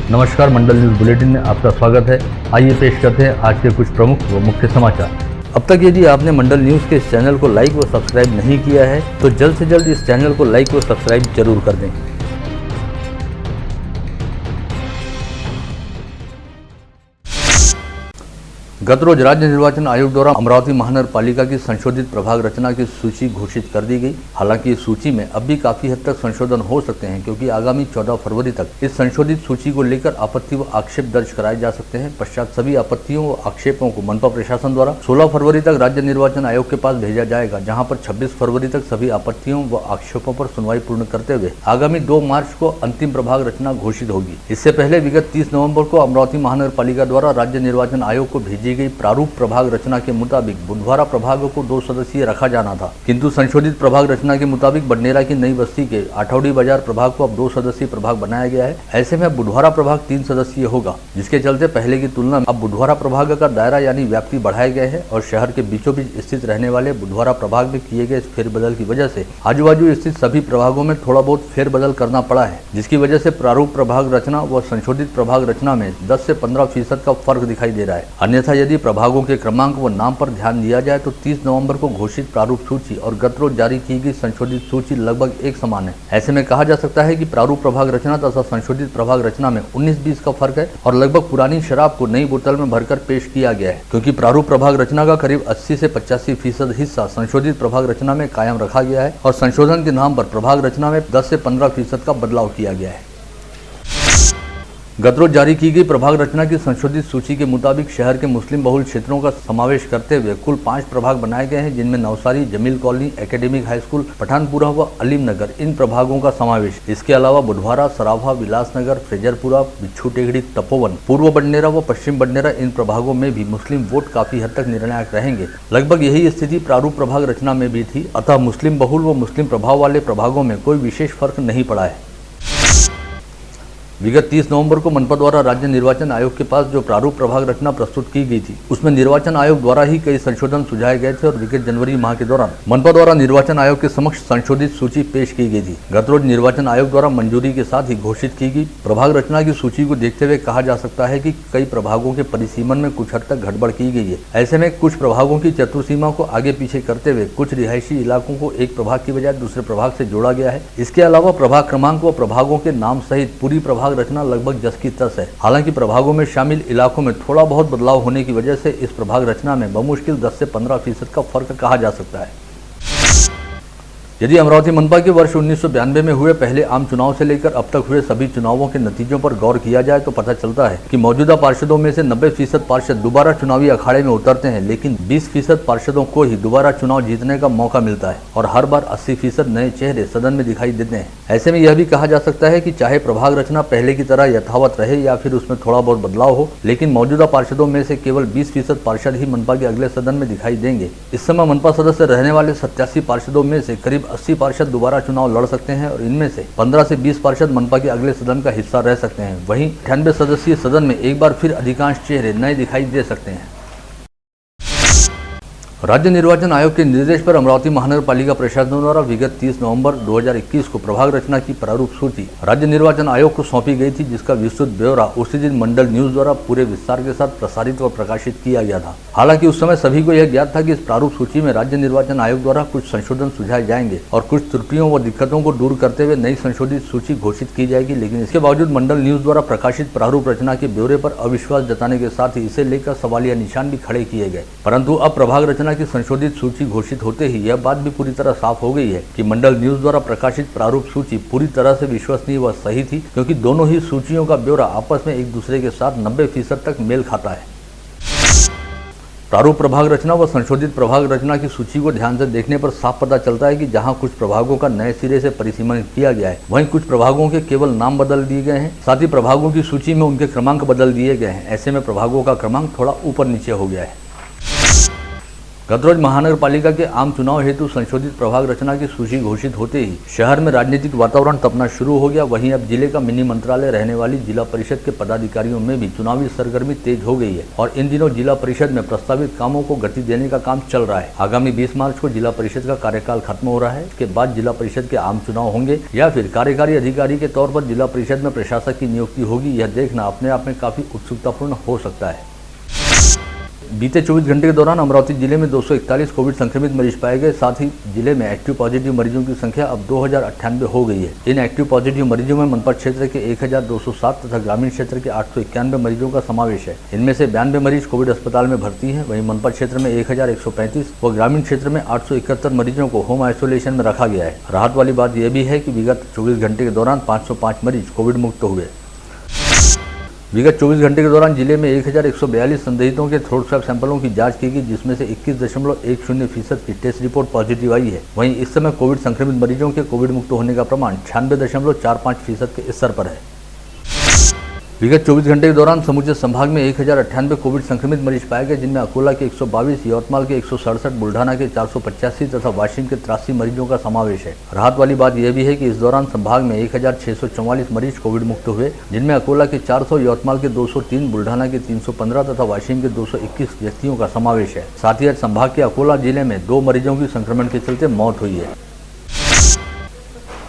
नमस्कार, मंडल news bulletin में आपका स्वागत है। आइए पेश करते हैं आज के कुछ प्रमुख व मुख्य समाचार। अब तक यदि आपने मंडल न्यूज के इस चैनल को लाइक व सब्सक्राइब नहीं किया है तो जल्द से जल्द इस चैनल को लाइक व सब्सक्राइब जरूर कर दें। गत रोज राज्य निर्वाचन आयोग द्वारा अमरावती महानगर पालिका की संशोधित प्रभाग रचना की सूची घोषित कर दी गई। हालांकि इस सूची में अब भी काफी हद तक संशोधन हो सकते हैं, क्योंकि आगामी 14 फरवरी तक इस संशोधित सूची को लेकर आपत्ति व आक्षेप दर्ज कराए जा सकते हैं। पश्चात सभी आपत्तियों व आक्षेपों को मनपा प्रशासन द्वारा 16 फरवरी तक राज्य निर्वाचन आयोग के पास भेजा जाएगा, जहाँ पर 26 फरवरी तक सभी आपत्तियों व आक्षेपों पर सुनवाई पूर्ण करते हुए आगामी 2 मार्च को अंतिम प्रभाग रचना घोषित होगी। इससे पहले विगत 30 नवम्बर को अमरावती महानगर पालिका द्वारा राज्य निर्वाचन आयोग को भेजी गई प्रारूप प्रभाग रचना के मुताबिक बुधवारा प्रभाग को 2 सदस्यीय रखा जाना था, किंतु संशोधित प्रभाग रचना के मुताबिक बडनेरा की नई बस्ती के आठौड़ी बाजार प्रभाग को अब 2 सदस्यीय प्रभाग बनाया गया है। ऐसे में बुधवारा प्रभाग 3 सदस्यीय होगा, जिसके चलते पहले की तुलना में अब बुधवारा प्रभाग का दायरा यानी व्याप्ति बढ़ाए गए है और शहर के बीचों बीच स्थित रहने वाले बुधवारा प्रभाग में किए गए फेरबदल की वजह से आजू बाजू स्थित सभी प्रभागों में थोड़ा बहुत फेरबदल करना पड़ा है, जिसकी वजह से प्रारूप प्रभाग रचना व संशोधित प्रभाग रचना में 10 से 15% का फर्क दिखाई दे रहा है। अन्यथा यदि प्रभागों के क्रमांक व नाम पर ध्यान दिया जाए तो 30 नवंबर को घोषित प्रारूप सूची और गत रोज जारी की गई संशोधित सूची लगभग एक समान है। ऐसे में कहा जा सकता है कि प्रारूप प्रभाग रचना तथा संशोधित प्रभाग रचना में 19-20 का फर्क है और लगभग पुरानी शराब को नई बोतल में भरकर पेश किया गया है, क्योंकि प्रारूप प्रभाग रचना का करीब 80 से 85% हिस्सा संशोधित प्रभाग रचना में कायम रखा गया है और संशोधन के नाम पर प्रभाग रचना में 10 से 15% का बदलाव किया गया है। गत रोज जारी की गई प्रभाग रचना की संशोधित सूची के मुताबिक शहर के मुस्लिम बहुल क्षेत्रों का समावेश करते हुए कुल 5 प्रभाग बनाए गए हैं, जिनमें Navsari, Jamil colony, academic high school, Pathanpura व अलीम नगर इन प्रभागों का समावेश। इसके अलावा बुधवारा, सराफा, विलासनगर, फ्रेजरपुरा, बिच्छू टेकड़ी, तपोवन, पूर्व बडनेरा व पश्चिम बडनेरा इन प्रभागों में भी मुस्लिम वोट काफी हद तक निर्णायक रहेंगे। लगभग यही स्थिति प्रारूप प्रभाग रचना में भी थी, अतः मुस्लिम बहुल व मुस्लिम प्रभाव वाले प्रभागों में कोई विशेष फर्क नहीं पड़ा है। विगत 30 नवंबर को मनपा द्वारा राज्य निर्वाचन आयोग के पास जो प्रारूप प्रभाग रचना प्रस्तुत की गई थी, उसमें निर्वाचन आयोग द्वारा ही कई संशोधन सुझाए गए थे और विगत जनवरी माह के दौरान मनपा द्वारा निर्वाचन आयोग के समक्ष संशोधित सूची पेश की गई थी। गत रोज निर्वाचन आयोग द्वारा मंजूरी के साथ ही घोषित की गई प्रभाग रचना की सूची को देखते हुए कहा जा सकता है कि कई प्रभागों के परिसीमन में कुछ हद तक गड़बड़ की गई है। ऐसे में कुछ प्रभागों की चतुर्सीमा को आगे पीछे करते हुए कुछ रिहायशी इलाकों को एक प्रभाग की बजाय दूसरे प्रभाग से जोड़ा गया है। इसके अलावा प्रभाग क्रमांक व प्रभागों के नाम सहित पूरी प्रभाग रचना लगभग 10 की 10 है। हालांकि प्रभागों में शामिल इलाकों में थोड़ा बहुत बदलाव होने की वजह से इस प्रभाग रचना में बमुश्किल 10 से 15% का फर्क कहा जा सकता है। यदि अमरावती मनपा के वर्ष 1992 में हुए पहले आम चुनाव से लेकर अब तक हुए सभी चुनावों के नतीजों पर गौर किया जाए तो पता चलता है कि मौजूदा पार्षदों में से 90% पार्षद दोबारा चुनावी अखाड़े में उतरते हैं, लेकिन 20% पार्षदों को ही दोबारा चुनाव जीतने का मौका मिलता है और हर बार 80% नए चेहरे सदन में दिखाई देते हैं। ऐसे में यह भी कहा जा सकता है कि चाहे प्रभाग रचना पहले की तरह यथावत रहे या फिर उसमें थोड़ा बहुत बदलाव हो, लेकिन मौजूदा पार्षदों में से केवल 20% पार्षद ही मनपा के अगले सदन में दिखाई देंगे। इस समय मनपा सदस्य रहने वाले 87 पार्षदों में से करीब 80 पार्षद दोबारा चुनाव लड़ सकते हैं और इनमें से 15 से 20 पार्षद मनपा के अगले सदन का हिस्सा रह सकते हैं। वहीं 98 सदस्यीय सदन में एक बार फिर अधिकांश चेहरे नए दिखाई दे सकते हैं। राज्य निर्वाचन आयोग के निर्देश पर अमरावती महानगर पालिका प्रशासन द्वारा विगत 30 नवंबर 2021 को प्रभाग रचना की प्रारूप सूची राज्य निर्वाचन आयोग को सौंपी गई थी, जिसका विस्तृत ब्यौरा उसी दिन मंडल न्यूज द्वारा पूरे विस्तार के साथ प्रसारित और प्रकाशित किया गया था। हालांकि उस समय सभी को यह ज्ञात था कि इस प्रारूप सूची में राज्य निर्वाचन आयोग द्वारा कुछ संशोधन सुझाए जाएंगे और कुछ त्रुटियों व दिक्कतों को दूर करते हुए नई संशोधित सूची घोषित की जाएगी, लेकिन इसके बावजूद मंडल न्यूज द्वारा प्रकाशित प्रारूप रचना के ब्यौरे पर अविश्वास जताने के साथ ही इसे लेकर सवालिया निशान भी खड़े किए गए। परंतु अब प्रभाग रचना की संशोधित सूची घोषित होते ही यह बात भी पूरी तरह साफ हो गई है कि मंडल न्यूज द्वारा प्रकाशित प्रारूप सूची पूरी तरह से विश्वसनीय व सही थी, क्योंकि दोनों ही सूचियों का ब्यौरा आपस में एक दूसरे के साथ 90% तक मेल खाता है। प्रारूप प्रभाग रचना व संशोधित प्रभाग रचना की सूची को ध्यान से देखने पर साफ पता चलता है कि जहां कुछ प्रभागों का नए सिरे से परिसीमन किया गया है, वहीं कुछ प्रभागों के केवल नाम बदल दिए गए हैं। साथ ही प्रभागों की सूची में उनके क्रमांक बदल दिए गए हैं। ऐसे में प्रभागों का क्रमांक थोड़ा ऊपर नीचे हो गया है। गतरोज महानगर पालिका के आम चुनाव हेतु संशोधित प्रभाग रचना की सूची घोषित होते ही शहर में राजनीतिक वातावरण तपना शुरू हो गया। वहीं अब जिले का मिनी मंत्रालय रहने वाली जिला परिषद के पदाधिकारियों में भी चुनावी सरगर्मी तेज हो गई है और इन दिनों जिला परिषद में प्रस्तावित कामों को गति देने का काम चल रहा है। आगामी 20 मार्च को जिला परिषद का कार्यकाल खत्म हो रहा है। इसके बाद जिला परिषद के आम चुनाव होंगे या फिर कार्यकारी अधिकारी के तौर पर जिला परिषद में प्रशासक की नियुक्ति होगी, यह देखना अपने आप में काफी उत्सुकतापूर्ण हो सकता है। बीते 24 घंटे के दौरान अमरावती जिले में 241 कोविड संक्रमित मरीज पाए गए। साथ ही जिले में एक्टिव पॉजिटिव मरीजों की संख्या अब 2098 हो गई है। इन एक्टिव पॉजिटिव मरीजों में मनपा क्षेत्र के 1207 तथा ग्रामीण क्षेत्र के 891 मरीजों का समावेश है। इनमें से 92 मरीज कोविड अस्पताल में भर्ती हैं। वहीं मनपा क्षेत्र में 1135 व ग्रामीण क्षेत्र में 871 मरीजों को होम आइसोलेशन में रखा गया है। राहत वाली बात यह भी है कि विगत 24 घंटे के दौरान 505 मरीज कोविड मुक्त हुए। विगत 24 घंटे के दौरान जिले में 1142 संदिग्धों के थ्रोट स्वैब सैंपलों की जांच की गई, जिसमें से 21.10% की टेस्ट रिपोर्ट पॉजिटिव आई है। वहीं इस समय कोविड संक्रमित मरीजों के कोविड मुक्त होने का प्रमाण 96.45% के स्तर पर है। विगत 24 घंटे के दौरान समूचे संभाग में 1098 कोविड संक्रमित मरीज पाए गए, जिनमें अकोला के 122, यवतमाल के 167, बुल्ढाना के 485 तथा वाशिम के 83 मरीजों का समावेश है। राहत वाली बात यह भी है कि इस दौरान संभाग में 1644 मरीज कोविड मुक्त हुए, जिनमें अकोला के 400, यवतमाल के 203, बुल्ढाना के 315 तथा वाशिम के 221 व्यक्तियों का समावेश है। साथ ही आज संभाग के अकोला जिले में 2 मरीजों की संक्रमण के चलते मौत हुई है।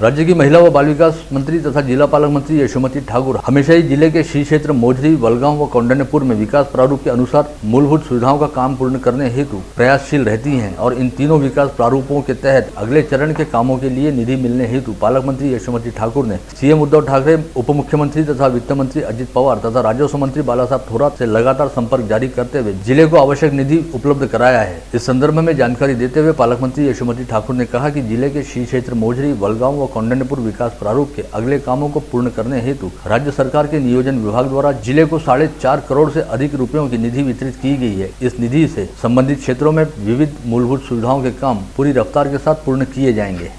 राज्य की महिला व बाल विकास मंत्री तथा जिला पालक मंत्री यशोमती ठाकुर हमेशा ही जिले के श्री क्षेत्र मोजरी, वलगांव व कौंडन्यपुर में विकास प्रारूप के अनुसार मूलभूत सुविधाओं का काम पूर्ण करने हेतु प्रयासशील रहती हैं और इन तीनों विकास प्रारूपों के तहत अगले चरण के कामों के लिए निधि मिलने हेतु पालक मंत्री यशोमती ठाकुर ने सीएम उद्धव ठाकरे, उप मुख्यमंत्री तथा वित्त मंत्री अजित पवार तथा राजस्व मंत्री बालासाहब थोराट से लगातार संपर्क जारी करते हुए जिले को आवश्यक निधि उपलब्ध कराया है। इस संदर्भ में जानकारी देते हुए पालक मंत्री यशोमती ठाकुर ने कहा कि जिले के श्री क्षेत्र मोजरी, वलगांव कौंडन्यपुर विकास प्रारूप के अगले कामों को पूर्ण करने हेतु राज्य सरकार के नियोजन विभाग द्वारा जिले को 4.5 करोड़ से अधिक रुपयों की निधि वितरित की गई है। इस निधि से संबंधित क्षेत्रों में विविध मूलभूत सुविधाओं के काम पूरी रफ्तार के साथ पूर्ण किए जाएंगे।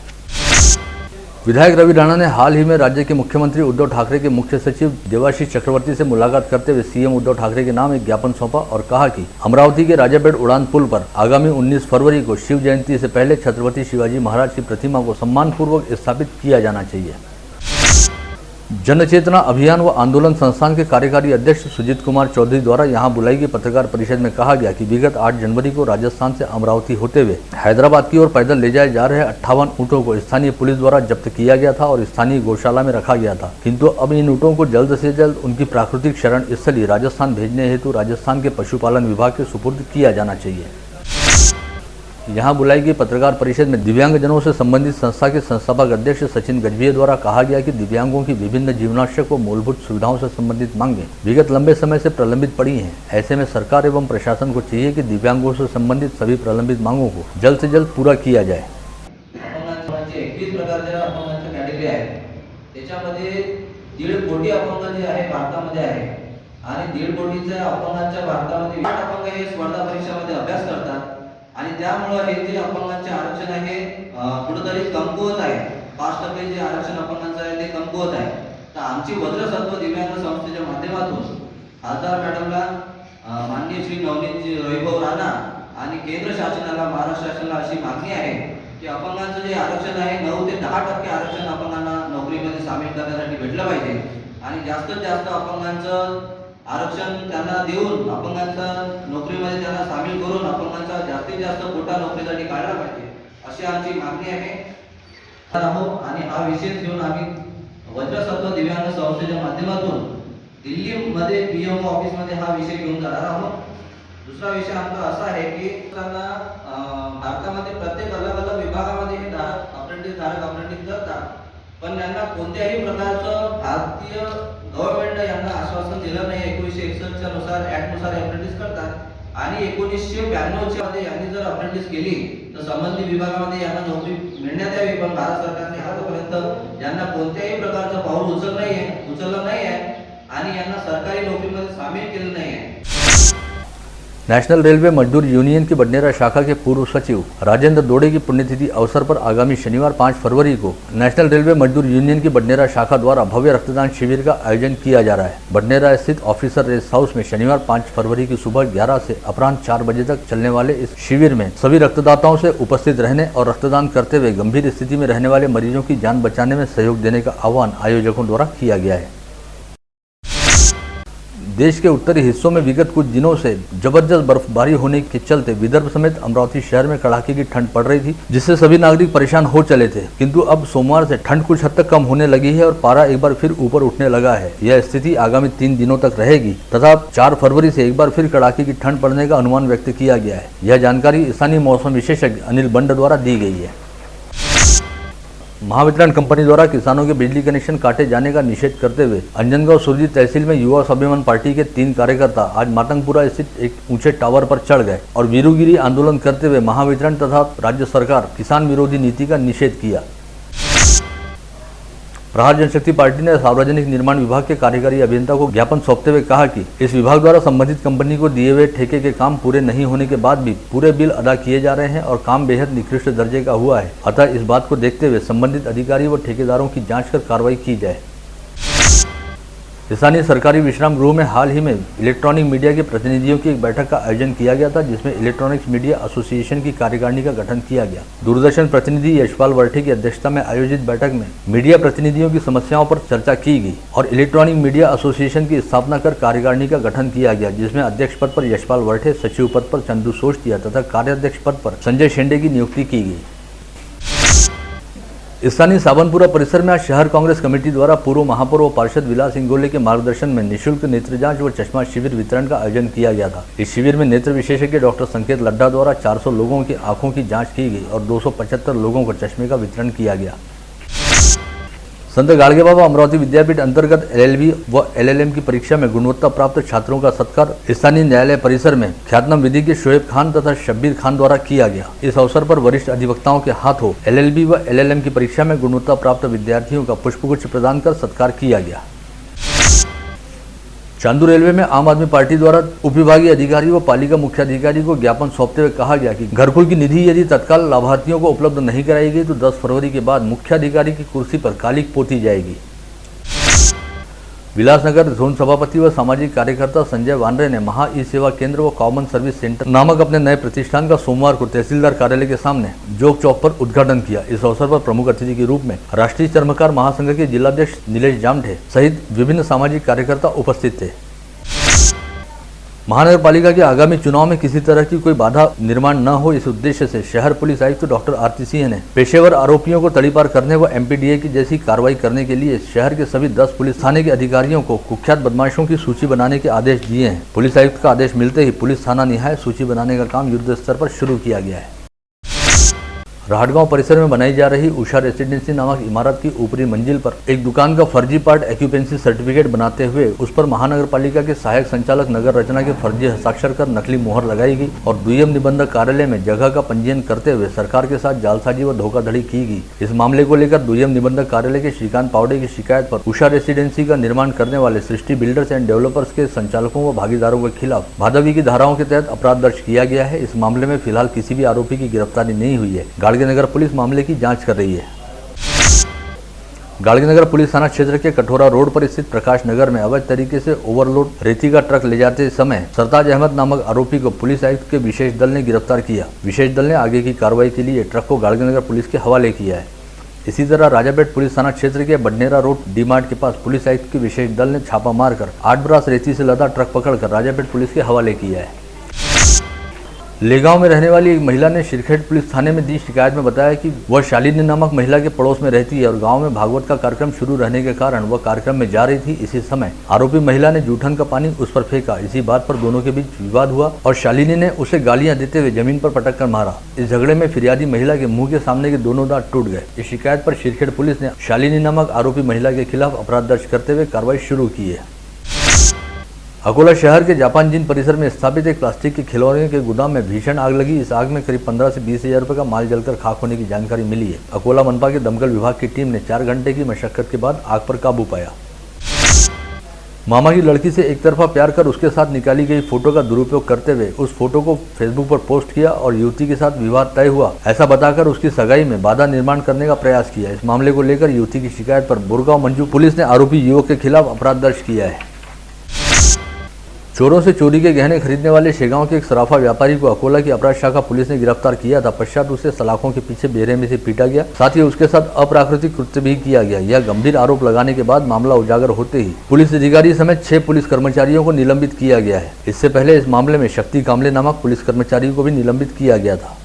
विधायक रवि राणा ने हाल ही में राज्य के मुख्यमंत्री उद्धव ठाकरे के मुख्य सचिव देवाशीष चक्रवर्ती से मुलाकात करते हुए सीएम उद्धव ठाकरे के नाम एक ज्ञापन सौंपा और कहा कि अमरावती के राजापेट उड़ान पुल पर आगामी 19 फरवरी को शिव जयंती से पहले छत्रपति शिवाजी महाराज की प्रतिमा को सम्मानपूर्वक स्थापित किया जाना चाहिए। जन चेतना अभियान व आंदोलन संस्थान के कार्यकारी अध्यक्ष सुजीत कुमार चौधरी द्वारा यहां बुलाई गई पत्रकार परिषद में कहा गया कि विगत 8 जनवरी को राजस्थान से अमरावती होते हुए हैदराबाद की ओर पैदल ले जाए जा रहे 58 ऊँटों को स्थानीय पुलिस द्वारा जब्त किया गया था और स्थानीय गौशाला में रखा गया था, किंतु अब इन ऊँटों को जल्द से जल्द उनकी प्राकृतिक शरण स्थली राजस्थान भेजने हेतु राजस्थान के पशुपालन विभाग के सुपुर्द किया जाना चाहिए। यहां बुलाई गई पत्रकार परिषद में दिव्यांगजनों से संबंधित संस्था के संस्थापक अध्यक्ष सचिन गजभिये द्वारा कहा गया कि दिव्यांगों की विभिन्न जीवनावश्यक व मूलभूत सुविधाओं से संबंधित मांगें विगत लंबे समय से प्रलंबित पड़ी हैं। ऐसे में सरकार एवं प्रशासन को चाहिए कि दिव्यांगों से संबंधित सभी प्रलंबित मांगों को जल्द से जल्द पूरा किया जाए। 21 प्रकारच्या अपंगांच्या कॅटेगरी आहेत, त्याच्यामध्ये 1.5 कोटी अपंग जे आहे भारतामध्ये आहे आणि 1.5 कोटीच्या अपंगांच्या भारतामध्ये 8 अपंग हे स्पर्धा परीक्षामध्ये अभ्यास करतात आणि त्यामुळे हे जे अपंगांचे आरक्षण आहे कुठेतरी कमकुवत आहे। 5% जे आरक्षण अपंगांचं आहे ते कमकुवत आहे। तर आमची वज्रसत्व दिव्यांग संस्थेच्या माध्यमातून खासदार मॅडमला माननीय श्री नवनीतजी वैभव राणा आणि केंद्र शासनाला, महाराष्ट्र शासनाला अशी मागणी आहे की अपंगांचं जे आरक्षण आहे 9 ते 10% आरक्षण अपंगांना नोकरीमध्ये सामील करण्यासाठी भेटलं पाहिजे आणि जास्तीत जास्त अपंगांचं आरक्षण त्यांना देऊन अपंगांचा नोकरीमध्ये त्यांना सामील करून अपंगांचा जास्तीत जास्त कोटा नोकरीसाठी काढला पाहिजे अशी आमची मागणी आहे। आणि हा विषय घेऊन आम्ही वज्रसत्व दिव्यांग संस्थेच्या माध्यमातून दिल्लीमध्ये पीएमओ ऑफिसमध्ये हा विषय घेऊन जाणार आहोत। दुसरा विषय आमचा असा आहे की भारतामध्ये प्रत्येक अलग अलग विभागामध्ये हे अप्रेंटिस करतात, पण यांना कोणत्याही प्रकारचं भारतीय गव्हर्नमेंट यांना आश्वासन दिलं नाही। 1961 नुसार ऍक्ट नुसार अप्रेंटिस करतात आणि 1992 मध्ये यांनी जर अप्रेंटिस केली तर संबंधित विभागामध्ये यांना नोकरी मिळण्यात यावी, पण भारत सरकारने आतापर्यंत यांना कोणत्याही प्रकारचं पाऊल उचललं नाही आहे आणि यांना सरकारी नोकरीमध्ये सामील केलं नाही आहे। नेशनल रेलवे मजदूर यूनियन की बडनेरा शाखा के पूर्व सचिव राजेंद्र दोड़े की पुण्यतिथि अवसर पर आगामी शनिवार 5 फरवरी को नेशनल रेलवे मजदूर यूनियन की बडनेरा शाखा द्वारा भव्य रक्तदान शिविर का आयोजन किया जा रहा है। बडनेरा स्थित ऑफिसर रेस्ट हाउस में शनिवार 5 फरवरी की सुबह 11 से अपराह्न 4 बजे तक चलने वाले इस शिविर में सभी रक्तदाताओं से उपस्थित रहने और रक्तदान करते हुए गंभीर स्थिति में रहने वाले मरीजों की जान बचाने में सहयोग देने का आह्वान आयोजकों द्वारा किया गया है। देश के उत्तरी हिस्सों में विगत कुछ दिनों से जबरदस्त बर्फबारी होने के चलते विदर्भ समेत अमरावती शहर में कड़ाके की ठंड पड़ रही थी, जिससे सभी नागरिक परेशान हो चले थे। किंतु अब सोमवार से ठंड कुछ हद तक कम होने लगी है और पारा एक बार फिर ऊपर उठने लगा है। यह स्थिति आगामी 3 दिनों तक रहेगी तथा 4 फरवरी से एक बार फिर कड़ाके की ठंड पड़ने का अनुमान व्यक्त किया गया है। यह जानकारी स्थानीय मौसम विशेषज्ञ अनिल बंड द्वारा दी गई है। महावितरण कंपनी द्वारा किसानों के बिजली कनेक्शन काटे जाने का निषेध करते हुए अंजनगांव सुरजी तहसील में युवा स्वाभिमान पार्टी के 3 कार्यकर्ता आज मातंगपुरा स्थित एक ऊंचे टावर पर चढ़ गए और वीरूगिरी आंदोलन करते हुए महावितरण तथा राज्य सरकार किसान विरोधी नीति का निषेध किया। प्रहार जनशक्ति पार्टी ने सार्वजनिक निर्माण विभाग के कार्यकारी अभियंता को ज्ञापन सौंपते हुए कहा कि इस विभाग द्वारा संबंधित कंपनी को दिए हुए ठेके के काम पूरे नहीं होने के बाद भी पूरे बिल अदा किए जा रहे हैं और काम बेहद निकृष्ट दर्जे का हुआ है। अतः इस बात को देखते हुए संबंधित अधिकारी व ठेकेदारों की जांच कर कार्रवाई की जाए। स्थानीय सरकारी विश्राम गृह में हाल ही में इलेक्ट्रॉनिक मीडिया के प्रतिनिधियों की एक बैठक का आयोजन किया गया था, जिसमें इलेक्ट्रॉनिक्स मीडिया एसोसिएशन की कार्यकारिणी का गठन किया गया। दूरदर्शन प्रतिनिधि यशपाल वर्ठे की अध्यक्षता में आयोजित बैठक में मीडिया प्रतिनिधियों की समस्याओं पर चर्चा की गई और इलेक्ट्रॉनिक मीडिया एसोसिएशन की स्थापना कर कार्यकारिणी का गठन किया गया, जिसमें अध्यक्ष पद पर यशपाल वर्ठे, सचिव पद पर चंदू सोचतिया तथा कार्याध्यक्ष पद पर संजय शेंडे की नियुक्ति की गई। स्थानीय सावनपुरा परिसर में आज शहर कांग्रेस कमेटी द्वारा पूर्व महापौर पार्षद विलास इंगोले के मार्गदर्शन में निःशुल्क नेत्र जांच व चश्मा शिविर वितरण का आयोजन किया गया था। इस शिविर में नेत्र विशेषज्ञ डॉक्टर संकेत लड्डा द्वारा 400 लोगों की आंखों की जांच की गई और 275 लोगों को चश्मे का वितरण किया गया। संत गाड़गे बाबा अमरावती विद्यापीठ अंतर्गत LLB व LLM की परीक्षा में गुणवत्ता प्राप्त छात्रों का सत्कार स्थानीय न्यायालय परिसर में ख्यातनाम विधिज्ञ शोएब खान तथा शब्बीर खान द्वारा किया गया। इस अवसर पर वरिष्ठ अधिवक्ताओं के हाथों LLB व LLM की परीक्षा में गुणवत्ता प्राप्त विद्यार्थियों का पुष्पगुच्छ प्रदान कर सत्कार किया गया। चांदू रेलवे में आम आदमी पार्टी द्वारा उपविभागीय अधिकारी व पालिका मुख्याधिकारी को ज्ञापन सौंपते हुए कहा गया कि घरकुल की निधि यदि तत्काल लाभार्थियों को उपलब्ध नहीं कराई गई तो 10 फरवरी के बाद मुख्याधिकारी की कुर्सी पर कालिक पोती जाएगी। विलासनगर जोन सभापति व सामाजिक कार्यकर्ता संजय वानरे ने महा ई सेवा केंद्र व कॉमन सर्विस सेंटर नामक अपने नए प्रतिष्ठान का सोमवार को तहसीलदार कार्यालय के सामने जोग चौक पर उद्घाटन किया। इस अवसर पर प्रमुख अतिथि के रूप में राष्ट्रीय चर्मकार महासंघ के जिलाध्यक्ष नीलेश जामठे सहित विभिन्न सामाजिक कार्यकर्ता उपस्थित थे। महानगर पालिका के आगामी चुनाव में किसी तरह की कोई बाधा निर्माण न हो, इस उद्देश्य से शहर पुलिस आयुक्त डॉक्टर आरती सिंह ने पेशेवर आरोपियों को तड़ीपार करने व MPDA की जैसी कार्रवाई करने के लिए शहर के सभी 10 पुलिस थाने के अधिकारियों को कुख्यात बदमाशों की सूची बनाने के आदेश दिए हैं। पुलिस आयुक्त का आदेश मिलते ही पुलिस थाना निहाय सूची बनाने का काम युद्ध स्तर पर शुरू किया गया है। राहटगांव परिसर में बनाई जा रही उषा रेसिडेंसी नामक इमारत की ऊपरी मंजिल पर एक दुकान का फर्जी पार्ट एक्यूपेंसी सर्टिफिकेट बनाते हुए उस पर महानगर पालिका के सहायक संचालक नगर रचना के फर्जी हस्ताक्षर कर नकली मोहर लगाई गई और दुय्यम निबंधक कार्यालय में जगह का पंजीयन करते हुए सरकार के साथ जालसाजी व धोखाधड़ी की गई। इस मामले को लेकर दुय्यम निबंधक कार्यालय के श्रीकांत पावड़े की शिकायत पर उषा रेसिडेंसी का निर्माण करने वाले सृष्टि बिल्डर्स एंड डेवलपर्स के संचालकों व भागीदारों के खिलाफ भादवी की धाराओं के तहत अपराध दर्ज किया गया है। इस मामले में फिलहाल किसी भी आरोपी की गिरफ्तारी नहीं हुई है। गाड़गे नगर पुलिस मामले की जांच कर रही है। गाड़गीनगर पुलिस थाना क्षेत्र के कठोरा रोड पर स्थित प्रकाश नगर में अवैध तरीके से ओवरलोड रेती का ट्रक ले जाते समय सरताज अहमद नामक आरोपी को पुलिस आयुक्त के विशेष दल ने गिरफ्तार किया। विशेष दल ने आगे की कार्रवाई के लिए ट्रक को गाड़गीनगर पुलिस के हवाले किया है। इसी तरह राजापेट पुलिस थाना क्षेत्र के बडनेरा रोड डीमार्ट के पास पुलिस आयुक्त के विशेष दल ने छापा मारकर 8 ब्रास रेती से लदा ट्रक पकड़कर राजापेट पुलिस के हवाले किया है। लेगांव में रहने वाली एक महिला ने शिरखेट पुलिस थाने में दी शिकायत में बताया कि वह शालिनी नामक महिला के पड़ोस में रहती है और गांव में भागवत का कार्यक्रम शुरू रहने के कारण वह कार्यक्रम में जा रही थी। इसी समय आरोपी महिला ने जूठन का पानी उस पर फेंका। इसी बात पर दोनों के बीच विवाद हुआ और शालिनी ने उसे गालियां देते हुए जमीन पर पटक कर मारा। इस झगड़े में फिरियादी महिला के मुंह के सामने के दोनों दांत टूट गए। इस शिकायत पर शिरखेट पुलिस ने शालिनी नामक आरोपी महिला के खिलाफ अपराध दर्ज करते हुए कार्रवाई शुरू की है। अकोला शहर के जापान जिन परिसर में स्थापित एक प्लास्टिक के खिलौने के गोदाम में भीषण आग लगी। इस आग में करीब 15 से 20 हजार रुपए का माल जलकर खाक होने की जानकारी मिली है। अकोला मनपा के दमकल विभाग की टीम ने 4 घंटे की मशक्कत के बाद आग पर काबू पाया। मामा की लड़की से एक तरफा प्यार कर उसके साथ निकाली गई फोटो का दुरुपयोग करते हुए उस फोटो को फेसबुक पर पोस्ट किया और युवती के साथ विवाह तय हुआ ऐसा बताकर उसकी सगाई में बाधा निर्माण करने का प्रयास किया। इस मामले को लेकर युवती की शिकायत पर बुरगांव मंजू पुलिस ने आरोपी युवक के खिलाफ अपराध दर्ज किया है। चोरों से चोरी के गहने खरीदने वाले शेगांव के एक सराफा व्यापारी को अकोला की अपराध शाखा पुलिस ने गिरफ्तार किया था। पश्चात उसे सलाखों के पीछे बेरहमी से पीटा गया, साथ ही उसके साथ अप्राकृतिक कृत्य भी किया गया। यह गंभीर आरोप लगाने के बाद मामला उजागर होते ही पुलिस अधिकारी समेत 6 पुलिस कर्मचारियों को निलंबित किया गया है। इससे पहले इस मामले में शक्ति कामले नामक पुलिस कर्मचारी को भी निलंबित किया गया था।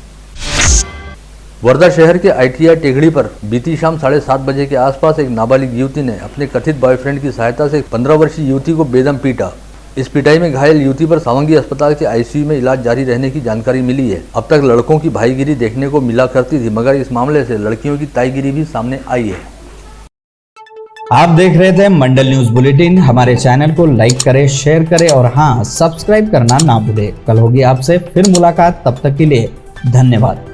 वर्धा शहर के ITI टेघड़ी पर बीती शाम 7:30 बजे के आसपास एक नाबालिग युवती ने अपने कथित बॉयफ्रेंड की सहायता से 15 वर्षीय युवती को बेदम पीटा। इस पिटाई में घायल युवती पर सावंगी अस्पताल के ICU में इलाज जारी रहने की जानकारी मिली है। अब तक लड़कों की भाईगिरी देखने को मिला करती थी, मगर इस मामले से लड़कियों की ताईगिरी भी सामने आई है। आप देख रहे थे मंडल न्यूज बुलेटिन। हमारे चैनल को लाइक करें, शेयर करें और हाँ, सब्सक्राइब करना ना भूलें। कल होगी आपसे फिर मुलाकात, तब तक के लिए धन्यवाद।